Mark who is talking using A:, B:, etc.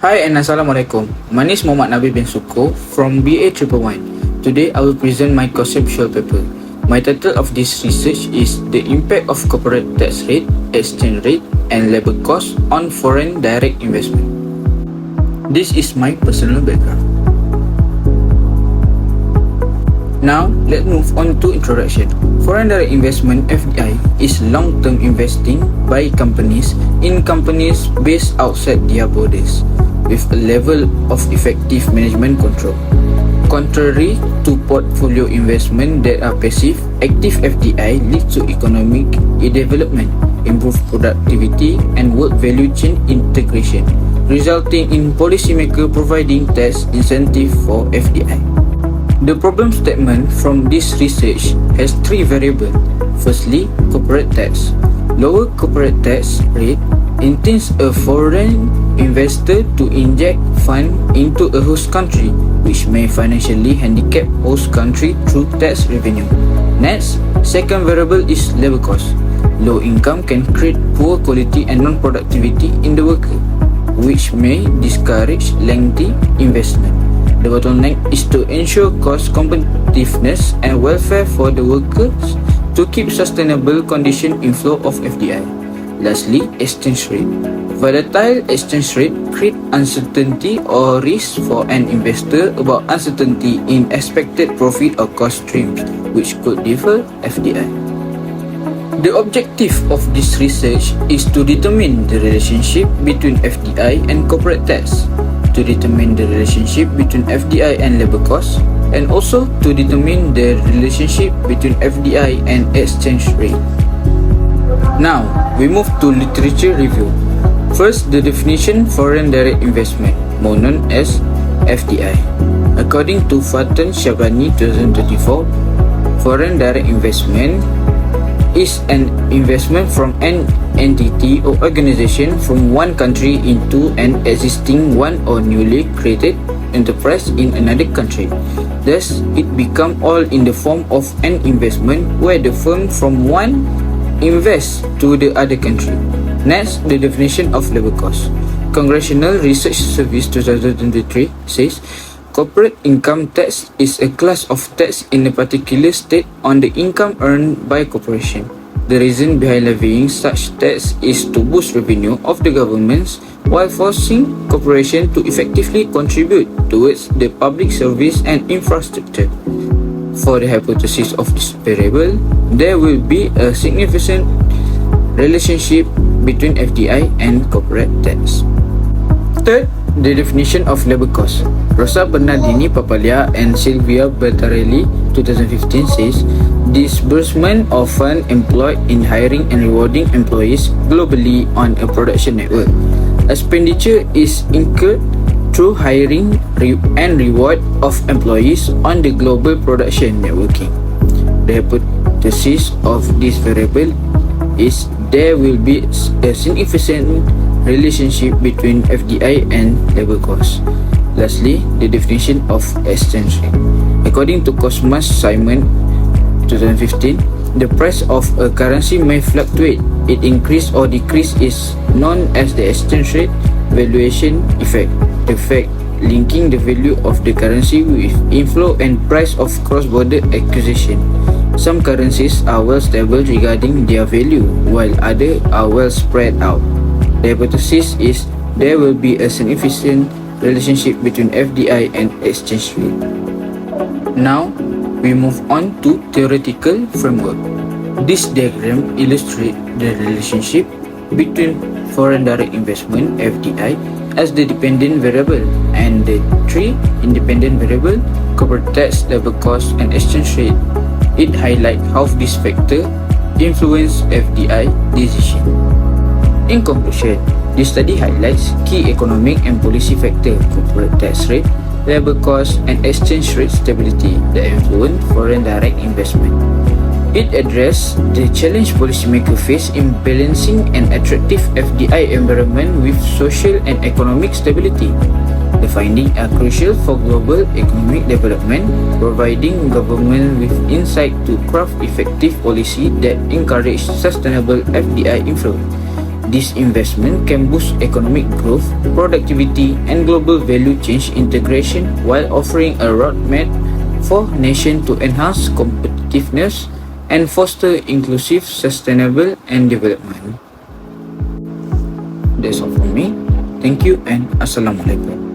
A: Hi and Assalamualaikum. My name is Muhammad Nabil bin Sukor from BA 111. Today I will present my conceptual paper. My title of this research is The Impact of Corporate Tax Rate, Exchange Rate and Labour Cost on Foreign Direct Investment. This is my personal background. Now, let's move on to introduction. Foreign direct investment (FDI) is long-term investing by companies in companies based outside their borders, with a level of effective management control. Contrary to portfolio investment that are passive, active FDI leads to economic development, improved productivity, and work value chain integration, resulting in policymakers providing tax incentive for FDI. The problem statement from this research has three variables. Firstly, corporate tax. Lower corporate tax rate intends a foreign investor to inject funds into a host country, which may financially handicap host country through tax revenue. Next, second variable is labor cost. Low income can create poor quality and non-productivity in the worker, which may discourage lengthy investment. The bottleneck is to ensure cost competitiveness and welfare for the workers to keep sustainable condition inflow of FDI. Lastly, exchange rate. Volatile exchange rate create uncertainty or risk for an investor about uncertainty in expected profit or cost streams, which could defer FDI. The objective of this research is to determine the relationship between FDI and corporate tax, to determine the relationship between FDI and labor costs, and also to determine the relationship between FDI and exchange rate. Now, we move to literature review. First, the definition foreign direct investment, more known as FDI. According to Fattan Shabani 2024, foreign direct investment is an investment from an entity or organization from one country into an existing one or newly created enterprise in another country. Thus, it becomes all in the form of an investment where the firm from one invests to the other country. Next, the definition of labor cost. Congressional Research Service 2023 says, corporate income tax is a class of tax in a particular state on the income earned by corporation. The reason behind levying such tax is to boost revenue of the governments while forcing corporations to effectively contribute towards the public service and infrastructure. For the hypothesis of this variable, there will be a significant relationship between FDI and corporate tax. Third, the definition of labor cost. Rosa Bernardini Papalia and Silvia Bertarelli 2015 says, disbursement of funds employed in hiring and rewarding employees globally on a production network. Expenditure is incurred through hiring and reward of employees on the global production networking. The hypothesis of this variable is there will be a significant relationship between FDI and labor costs. Lastly, the definition of exchange rate. According to Cosmas Simon 2015, the price of a currency may fluctuate. It increase or decrease is known as the exchange rate valuation effect, the fact linking the value of the currency with inflow and price of cross-border acquisition. Some currencies are well stable regarding their value, while others are well spread out. The hypothesis is there will be a significant relationship between FDI and exchange rate. Now, we move on to theoretical framework. This diagram illustrates the relationship between foreign direct investment (FDI) as the dependent variable and the three independent variables: corporate tax, labor cost, and exchange rate. It highlights how these factors influence FDI decision. In conclusion, this study highlights key economic and policy factors: corporate tax rate, labor cost, and exchange rate stability that influence foreign direct investment. It addresses the challenge policymakers face in balancing an attractive FDI environment with social and economic stability. The findings are crucial for global economic development, providing government with insight to craft effective policy that encourage sustainable FDI inflow. This investment can boost economic growth, productivity, and global value chain integration while offering a roadmap for nations to enhance competitiveness and foster inclusive, sustainable, and development. That's all from me. Thank you and Assalamualaikum.